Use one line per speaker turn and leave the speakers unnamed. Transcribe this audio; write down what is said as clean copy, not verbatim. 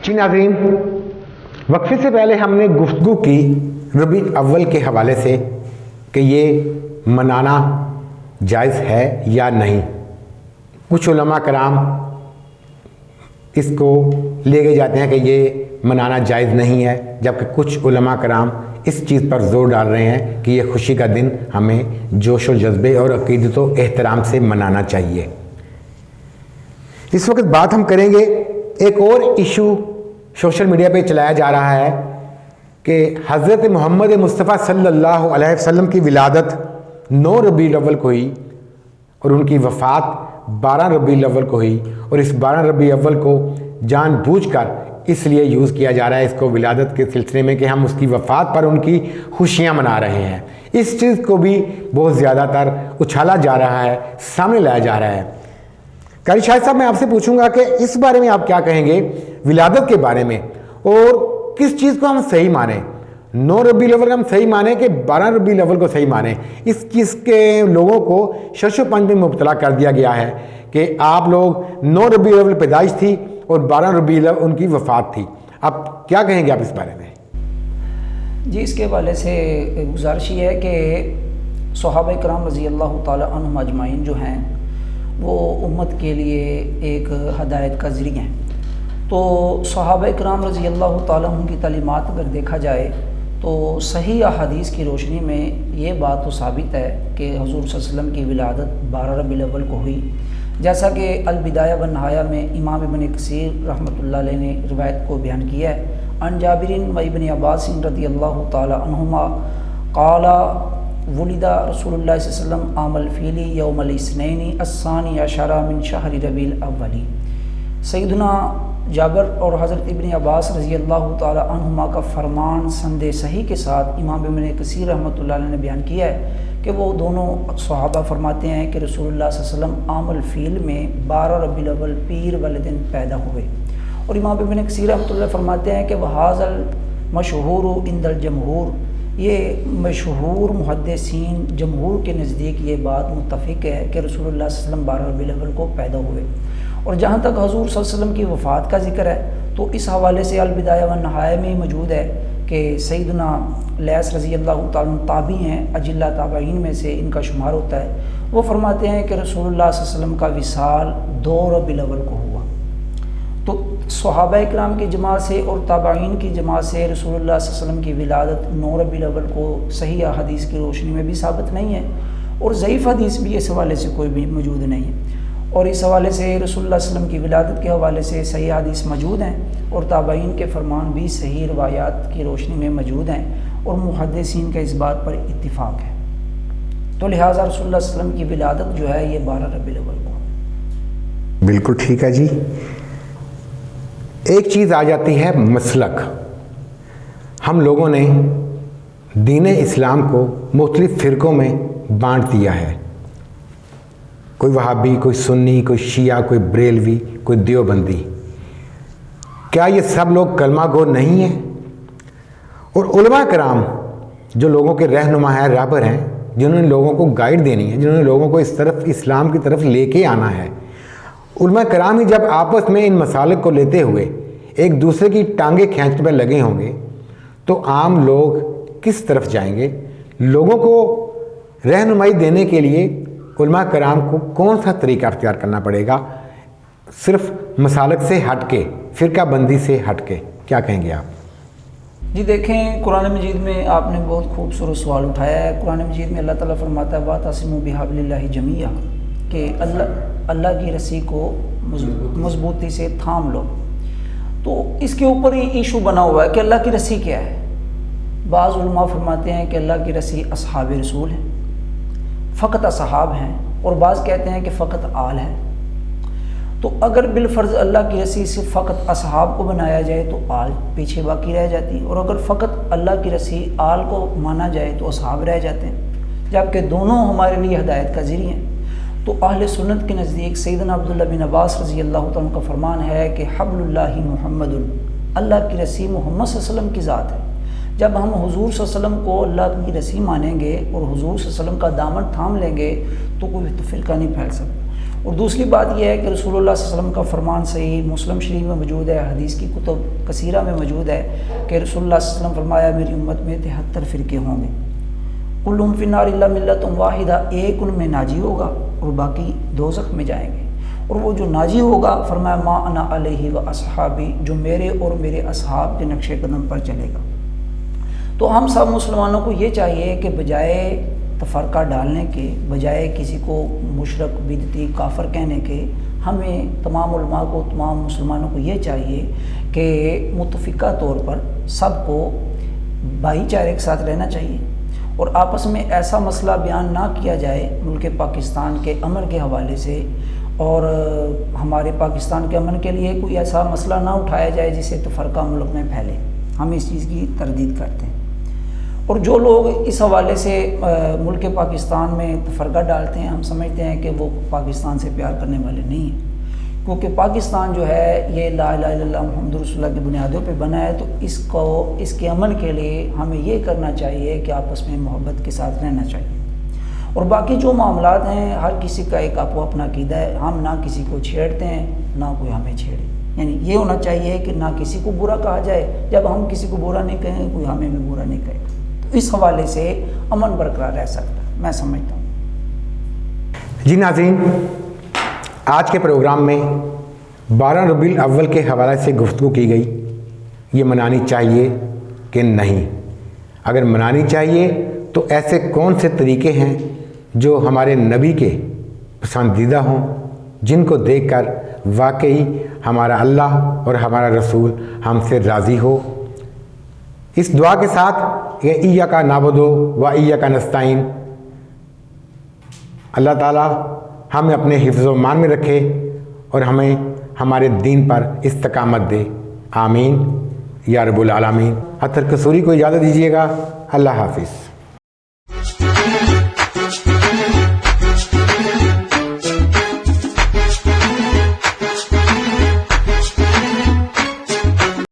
جی ناظرین، وقفے سے پہلے ہم نے گفتگو کی ربیع اول کے حوالے سے کہ یہ منانا جائز ہے یا نہیں۔ کچھ علماء کرام اس کو لے کے جاتے ہیں کہ یہ منانا جائز نہیں ہے، جبکہ کچھ علماء کرام اس چیز پر زور ڈال رہے ہیں کہ یہ خوشی کا دن ہمیں جوش و جذبے اور عقیدت و احترام سے منانا چاہیے۔ اس وقت بات ہم کریں گے ایک اور ایشو سوشل میڈیا پہ چلایا جا رہا ہے کہ حضرت محمد مصطفیٰ صلی اللہ علیہ وسلم کی ولادت 9 ربیع الاول کو ہوئی اور ان کی وفات 12 ربیع الاول کو ہوئی، اور اس 12 ربیع اول کو جان بوجھ کر اس لیے یوز کیا جا رہا ہے اس کو ولادت کے سلسلے میں کہ ہم اس کی وفات پر ان کی خوشیاں منا رہے ہیں۔ اس چیز کو بھی بہت زیادہ تر اچھالا جا رہا ہے، سامنے لایا جا رہا ہے۔ قاری شاہد صاحب، میں آپ سے پوچھوں گا کہ اس بارے میں آپ کیا کہیں گے، ولادت کے بارے میں، اور کس چیز کو ہم صحیح مانیں؟ 9 ربیع الاول کو ہم صحیح مانیں کہ 12 ربیع الاول کو صحیح مانیں؟ اس چیز کے لوگوں کو شش و پنج میں مبتلا کر دیا گیا ہے کہ آپ لوگ 9 ربیع الاول پیدائش تھی اور 12 ربیع الاول ان کی وفات تھی۔ اب کیا کہیں گے آپ اس بارے میں؟
جی، اس کے حوالے سے گزارش یہ ہے کہ صحابہ کرام رضی اللہ تعالی عنہم اجمعین جو ہیں وہ امت کے لیے ایک ہدایت کا ذریعہ ہیں۔ تو صحابہ کرام رضی اللہ تعالیٰ عنہ کی تعلیمات اگر دیکھا جائے تو صحیح احادیث کی روشنی میں یہ بات تو ثابت ہے کہ حضور صلی اللہ علیہ وسلم کی ولادت 12 ربیع الاول کو ہوئی، جیسا کہ البدایہ والنہایہ میں امام ابن کثیر رحمۃ اللہ علیہ نے روایت کو بیان کیا ہے۔ عن جابر و ابن عباس رضی اللہ تعالیٰ عنہما قال ولد رسول اللہ صلی اللہ علیہ وسلم عام الفیل یوم الاثنین الثانی عشر من شہر ربیع الاول۔ سیدنا جابر اور حضرت ابن عباس رضی اللہ تعالیٰ عنہما کا فرمان سند صحیح کے ساتھ امام ابن کثیر رحمۃ اللہ علیہ نے بیان کیا ہے کہ وہ دونوں صحابہ فرماتے ہیں کہ رسول اللہ صلی اللہ علیہ وسلم عام الفیل میں 12 ربیع الاول پیر والے دن پیدا ہوئے، اور امام ابن کثیر رحمۃ اللہ فرماتے ہیں کہ وَهَذَا الْمَشْهُورُ عِنْدَ الْجَمْهُورِ، یہ مشہور محدثین جمہور کے نزدیک یہ بات متفق ہے کہ رسول اللہ صلی اللہ علیہ وسلم 12 ربیع الاول کو پیدا ہوئے۔ اور جہاں تک حضور صلی اللہ علیہ وسلم کی وفات کا ذکر ہے تو اس حوالے سے البدایہ والنہایہ میں موجود ہے کہ سیدنا لیث رضی اللہ تعالیٰ تابعی ہیں، اجلہ تابعین میں سے ان کا شمار ہوتا ہے، وہ فرماتے ہیں کہ رسول اللہ صلی اللہ علیہ وسلم کا وصال 2 ربیع الاول کو ہوا۔ تو صحابہ اکرام کی جماعت سے اور تابعین کی جماعت سے رسول اللہ صلی اللہ علیہ وسلم کی ولادت 9 ربیع الاول کو صحیح حدیث کی روشنی میں بھی ثابت نہیں ہے، اور ضعیف حدیث بھی اس حوالے سے کوئی بھی موجود نہیں ہے۔ اور اس حوالے سے رسول اللہ صلی اللہ علیہ وسلم کی ولادت کے حوالے سے صحیح حدیث موجود ہیں، اور تابعین کے فرمان بھی صحیح روایات کی روشنی میں موجود ہیں، اور محدثین کا اس بات پر اتفاق ہے۔ تو لہٰذا رسول اللہ صلی اللہ علیہ وسلم کی ولادت جو ہے یہ 12 ربیع الاول کو۔
بالکل ٹھیک ہے جی۔ ایک چیز آ جاتی ہے مسلک۔ ہم لوگوں نے دین اسلام کو مختلف فرقوں میں بانٹ دیا ہے، کوئی وہابی، کوئی سنی، کوئی شیعہ، کوئی بریلوی، کوئی دیوبندی۔ کیا یہ سب لوگ کلمہ گو نہیں ہیں؟ اور علماء کرام جو لوگوں کے رہنما ہیں، رہبر ہیں، جنہوں نے لوگوں کو گائیڈ دینی ہے، جنہوں نے لوگوں کو اس طرف اسلام کی طرف لے کے آنا ہے، علماء کرام ہی جب آپس میں ان مسالک کو لیتے ہوئے ایک دوسرے کی ٹانگیں کھینچنے پر لگے ہوں گے تو عام لوگ کس طرف جائیں گے؟ لوگوں کو رہنمائی دینے کے لیے علماء کرام کو کون سا طریقہ اختیار کرنا پڑے گا، صرف مسالک سے ہٹ کے، فرقہ بندی سے ہٹ کے؟ کیا کہیں گے آپ؟
جی دیکھیں، قرآن مجید میں آپ نے بہت خوبصورت سوال اٹھایا ہے۔ قرآن مجید میں اللہ تعالیٰ فرماتا ہے وَاعْتَصِمُوا بِحَبْلِ اللَّهِ جَمِيعًا، کہ اللہ کی رسی کو مضبوطی سے تھام لو۔ تو اس کے اوپر ہی ایشو بنا ہوا ہے کہ اللہ کی رسی کیا ہے۔ بعض علماء فرماتے ہیں کہ اللہ کی رسی اصحاب رسول ہے، فقط اصحاب ہیں، اور بعض کہتے ہیں کہ فقط آل ہے۔ تو اگر بالفرض اللہ کی رسی سے فقط اصحاب کو بنایا جائے تو آل پیچھے باقی رہ جاتی، اور اگر فقط اللہ کی رسی آل کو مانا جائے تو اصحاب رہ جاتے ہیں، جبکہ دونوں ہمارے لیے ہدایت کا ذریعہ ہیں۔ تو اہل سنت کے نزدیک سیدنا عبداللہ بن عباس رضی اللہ تعالیٰ کا فرمان ہے کہ حبل اللہ محمد، اللہ کی رسی محمد صلی اللہ علیہ وسلم کی ذات ہے۔ جب ہم حضور صلی اللہ علیہ وسلم کو اللہ کی رسی مانیں گے اور حضور صلی اللہ علیہ وسلم کا دامن تھام لیں گے تو کوئی تو فرقہ نہیں پھیل سکتا۔ اور دوسری بات یہ ہے کہ رسول اللہ صلی اللہ علیہ وسلم کا فرمان صحیح مسلم شریف میں موجود ہے، حدیث کی کتب کثیرہ میں موجود ہے کہ رسول اللہ صلی اللہ علیہ وسلم فرمایا میری امت میں 73 فرقے ہوں گے، کلہم فی النار الا ملۃ واحدہ، ایک ان میں ناجی ہوگا اور باقی دوزخ میں جائیں گے، اور وہ جو ناجی ہوگا فرمایا ما انا علیہ و اصحابی، جو میرے اور میرے اصحاب کے نقش قدم پر چلے گا۔ تو ہم سب مسلمانوں کو یہ چاہیے کہ بجائے تفرقہ ڈالنے کے، بجائے کسی کو مشرک بدعتی کافر کہنے کے، ہمیں تمام علماء کو، تمام مسلمانوں کو یہ چاہیے کہ متفقہ طور پر سب کو بھائی چارے کے ساتھ رہنا چاہیے، اور آپس میں ایسا مسئلہ بیان نہ کیا جائے ملک پاکستان کے امن کے حوالے سے، اور ہمارے پاکستان کے امن کے لیے کوئی ایسا مسئلہ نہ اٹھایا جائے جس سے تفرقہ ملک میں پھیلے۔ ہم اس چیز کی تردید کرتے ہیں، اور جو لوگ اس حوالے سے ملک پاکستان میں تفرقہ ڈالتے ہیں، ہم سمجھتے ہیں کہ وہ پاکستان سے پیار کرنے والے نہیں ہیں، کیونکہ پاکستان جو ہے یہ لا الہ الا اللہ محمد رسول اللہ کی بنیادوں پہ بنا ہے، تو اس کے امن کے لیے ہمیں یہ کرنا چاہیے کہ آپس میں محبت کے ساتھ رہنا چاہیے، اور باقی جو معاملات ہیں ہر کسی کا ایک آپ اپنا عقیدہ ہے، ہم نہ کسی کو چھیڑتے ہیں نہ کوئی ہمیں چھیڑے، یعنی یہ ہونا چاہیے کہ نہ کسی کو برا کہا جائے، جب ہم کسی کو برا نہیں کہیں کوئی ہمیں بھی برا نہیں کہے، تو اس حوالے سے امن برقرار رہ سکتا ہے، میں سمجھتا ہوں۔
جی ناظرین، آج کے پروگرام میں 12 ربیع الاول کے حوالے سے گفتگو کی گئی، یہ منانی چاہیے کہ نہیں، اگر منانی چاہیے تو ایسے کون سے طریقے ہیں جو ہمارے نبی کے پسندیدہ ہوں، جن کو دیکھ کر واقعی ہمارا اللہ اور ہمارا رسول ہم سے راضی ہو۔ اس دعا کے ساتھ کہ ایاک نعبد و ایاک نستعین، اللہ تعالیٰ ہمیں اپنے حفظ و امان میں رکھے اور ہمیں ہمارے دین پر استقامت دے، آمین یا رب العالمین۔ اطہر قصوری کو اجازت دیجیے گا، اللہ حافظ۔